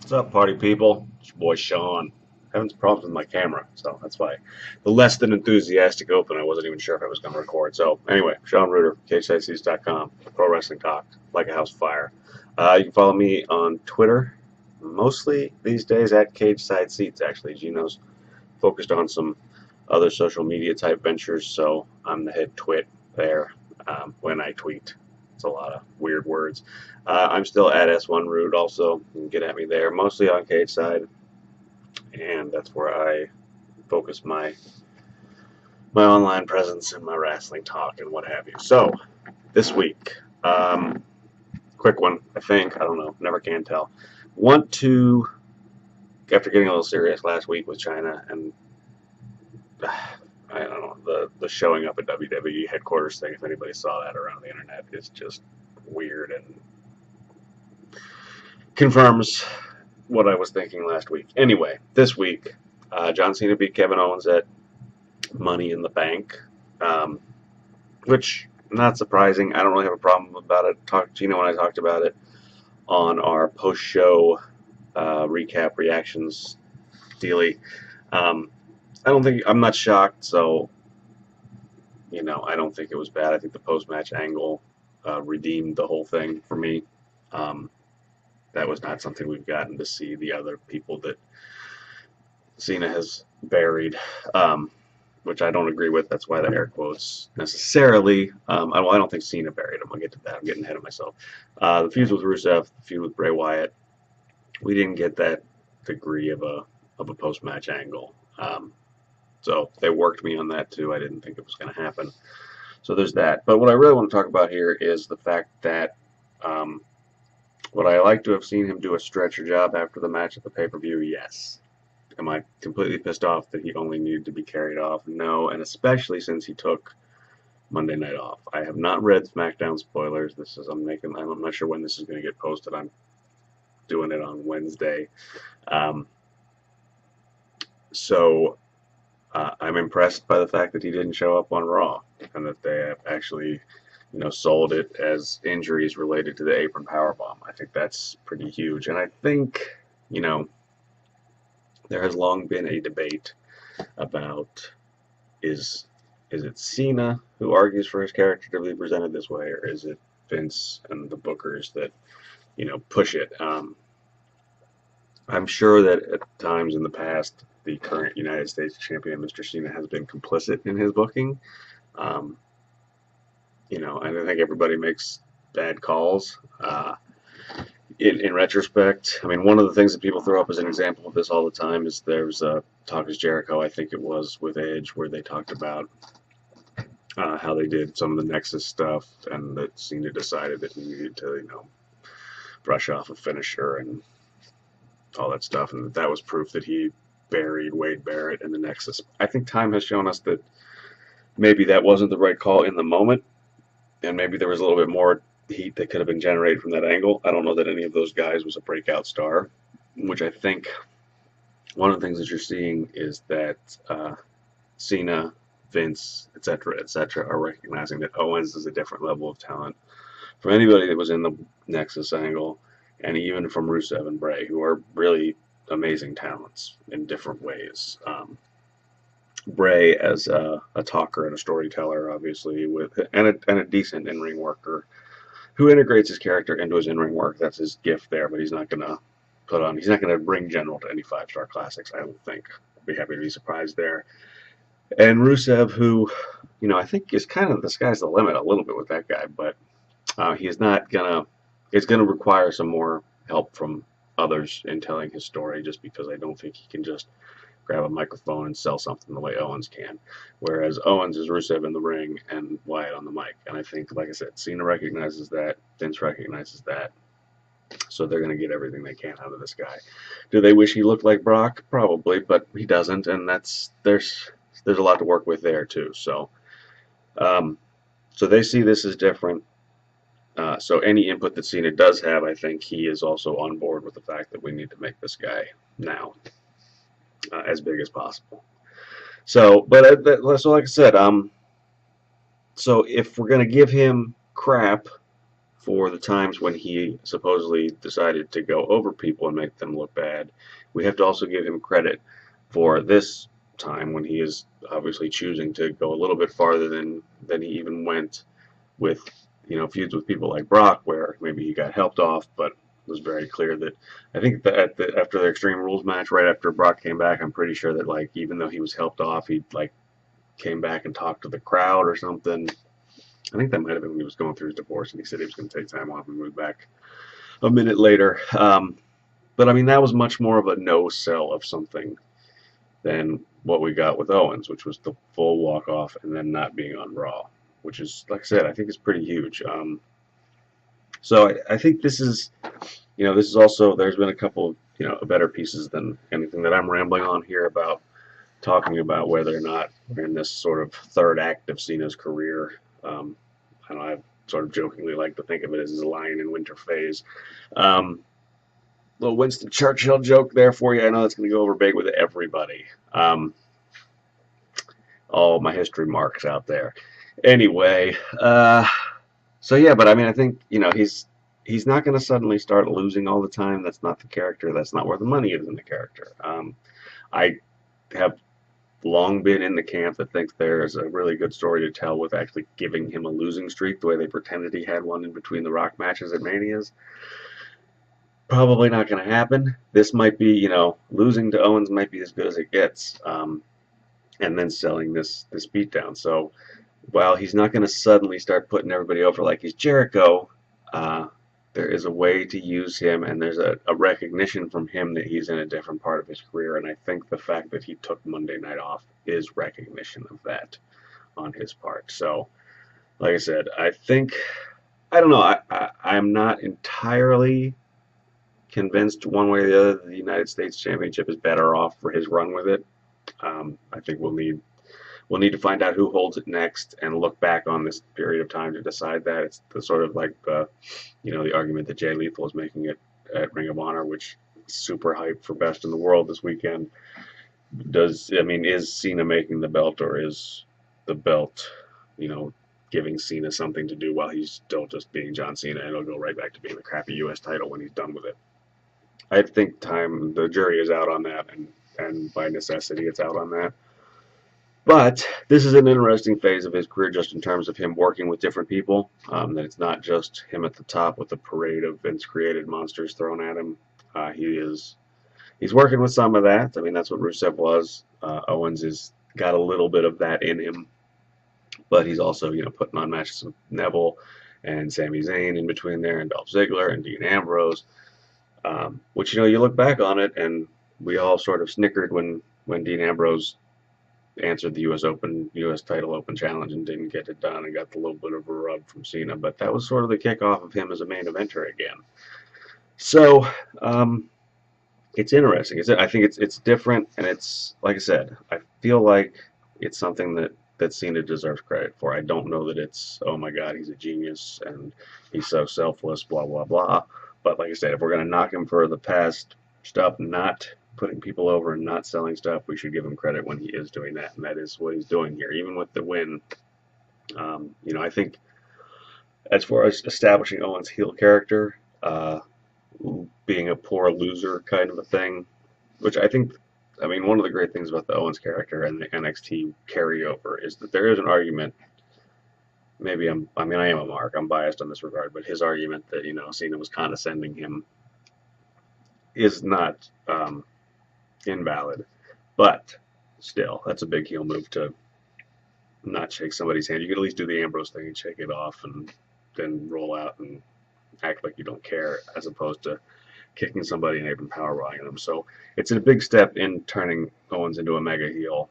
What's up, party people? It's your boy Sean. Having some problems with my camera, so that's why the less than enthusiastic open. I wasn't even sure if I was going to record. So anyway, Sean Rueter, CageSideSeats.com, Pro Wrestling Talk, like a house fire. You can follow me on Twitter, mostly these days at Cage Side Seats. Actually, Gino's focused on some other social media type ventures, so I'm the head twit there when I tweet. It's a lot of weird words. I'm still at S1Root also. You can get at me there, mostly on Cage Side, and that's where I focus my online presence and my wrestling talk and what have you. So, this week, quick one, I think. I don't know. Never can tell. Want to, after getting a little serious last week with China and I don't know, the showing up at WWE headquarters thing, if anybody saw that around the internet, is just weird and confirms what I was thinking last week. Anyway, this week, John Cena beat Kevin Owens at Money in the Bank, which not surprising. I don't really have a problem about it. Gino and I talked about it on our post-show recap reactions dealy. I'm not shocked, so, I don't think it was bad. I think the post-match angle redeemed the whole thing for me. That was not something we've gotten to see the other people that Cena has buried, which I don't agree with. That's why the air quotes necessarily. I don't think Cena buried him. I'll get to that. I'm getting ahead of myself. The feud with Rusev, the feud with Bray Wyatt, we didn't get that degree of a post-match angle. So they worked me on that too. I didn't think it was going to happen. So there's that. But what I really want to talk about here is the fact that would I like to have seen him do a stretcher job after the match at the pay-per-view? Yes. Am I completely pissed off that he only needed to be carried off? No, and especially since he took Monday night off. I have not read SmackDown spoilers. I'm not sure when this is going to get posted. I'm doing it on Wednesday. So I'm impressed by the fact that he didn't show up on Raw and that they have actually, sold it as injuries related to the apron powerbomb. I think that's pretty huge. And I think, there has long been a debate about is it Cena who argues for his character to be presented this way, or is it Vince and the bookers that, push it? I'm sure that at times in the past, the current United States champion, Mr. Cena, has been complicit in his booking. I don't think everybody makes bad calls. In retrospect, I mean, one of the things that people throw up as an example of this all the time is there's Talk is Jericho, I think it was, with Edge, where they talked about how they did some of the Nexus stuff, and that Cena decided that he needed to, brush off a finisher and all that stuff, and that was proof that he buried Wade Barrett in the Nexus. I think time has shown us that maybe that wasn't the right call in the moment, and maybe there was a little bit more heat that could have been generated from that angle. I don't know that any of those guys was a breakout star, which I think one of the things that you're seeing is that Cena, Vince, etc., are recognizing that Owens is a different level of talent from anybody that was in the Nexus angle, and even from Rusev and Bray, who are really amazing talents in different ways. Bray as a talker and a storyteller, obviously, and a decent in-ring worker who integrates his character into his in-ring work. That's his gift there, but he's not going to bring General to any 5-star classics, I don't think. I'd be happy to be surprised there. And Rusev, who, I think is kind of the sky's the limit a little bit with that guy, but it's going to require some more help from others in telling his story, just because I don't think he can just grab a microphone and sell something the way Owens can. Whereas Owens is Rusev in the ring and Wyatt on the mic. And I think, like I said, Cena recognizes that, Vince recognizes that, so they're going to get everything they can out of this guy. Do they wish he looked like Brock? Probably, but he doesn't, and there's a lot to work with there too. So they see this as different. So any input that Cena does have, I think he is also on board with the fact that we need to make this guy now as big as possible. So, but so like I said, so if we're gonna give him crap for the times when he supposedly decided to go over people and make them look bad, we have to also give him credit for this time when he is obviously choosing to go a little bit farther than he even went with, feuds with people like Brock, where maybe he got helped off, but it was very clear that I think that after the Extreme Rules match, right after Brock came back, I'm pretty sure that like even though he was helped off, he like came back and talked to the crowd or something. I think that might have been when he was going through his divorce, and he said he was going to take time off and move back a minute later. But I mean, that was much more of a no sell of something than what we got with Owens, which was the full walk off and then not being on Raw, which is, like I said, I think is pretty huge. So I think this is, this is also, there's been a couple of, better pieces than anything that I'm rambling on here about, talking about whether or not we're in this sort of third act of Cena's career. I don't know, I sort of jokingly like to think of it as his lion in winter phase. Little Winston Churchill joke there for you. I know that's going to go over big with everybody. All my history marks out there. Anyway, so yeah, but I mean, I think, he's not going to suddenly start losing all the time. That's not the character. That's not where the money is in the character. I have long been in the camp that thinks there's a really good story to tell with actually giving him a losing streak, the way they pretended he had one in between the Rock matches at Manias. Probably not going to happen. This might be, losing to Owens might be as good as it gets, and then selling this beatdown. So while he's not going to suddenly start putting everybody over like he's Jericho, there is a way to use him, and there's a recognition from him that he's in a different part of his career, and I think the fact that he took Monday night off is recognition of that on his part. So, like I said, I don't know, I'm not entirely convinced one way or the other that the United States Championship is better off for his run with it. I think we'll need to find out who holds it next and look back on this period of time to decide that. It's the sort of like the argument that Jay Lethal is making at Ring of Honor, which is super hype for Best in the World this weekend. Is Cena making the belt, or is the belt, giving Cena something to do while he's still just being John Cena, and it'll go right back to being the crappy U.S. title when he's done with it. I think the jury is out on that, and by necessity it's out on that. But this is an interesting phase of his career just in terms of him working with different people, that it's not just him at the top with a parade of Vince-created monsters thrown at him. He's working with some of that. I mean, that's what Rusev was. Owens has got a little bit of that in him, but he's also, putting on matches with Neville and Sami Zayn in between there, and Dolph Ziggler and Dean Ambrose, which, you look back on it, and we all sort of snickered when Dean Ambrose answered the U.S. title open challenge and didn't get it done and got a little bit of a rub from Cena, but that was sort of the kickoff of him as a main eventer again. So, it's interesting. I think it's different, and it's, like I said, I feel like it's something that Cena deserves credit for. I don't know that it's, oh my God, he's a genius and he's so selfless, blah, blah, blah. But like I said, if we're going to knock him for the past stuff, not putting people over and not selling stuff, we should give him credit when he is doing that, and that is what he's doing here. Even with the win, I think as far as establishing Owens' heel character, being a poor loser kind of a thing, which I think, one of the great things about the Owens character and the NXT carryover is that there is an argument. Maybe I am a mark. I'm biased in this regard, but his argument that Cena was condescending him is not invalid. But still, that's a big heel move to not shake somebody's hand. You could at least do the Ambrose thing and shake it off, and then roll out and act like you don't care, as opposed to kicking somebody and even powerbomb them. So it's a big step in turning Owens into a mega heel,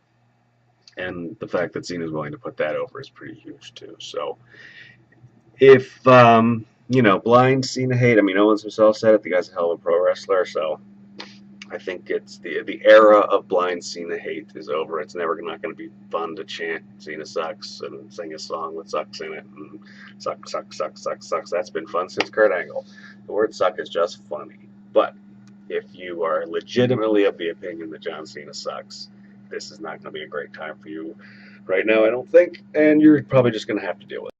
and the fact that Cena's willing to put that over is pretty huge too. So if blind Cena hate, Owens himself said it, the guy's a hell of a pro wrestler, so I think it's the era of blind Cena hate is over. It's never not going to be fun to chant Cena sucks and sing a song with sucks in it and sucks. That's been fun since Kurt Angle. The word suck is just funny. But if you are legitimately of the opinion that John Cena sucks, this is not going to be a great time for you right now, I don't think, and you're probably just going to have to deal with it.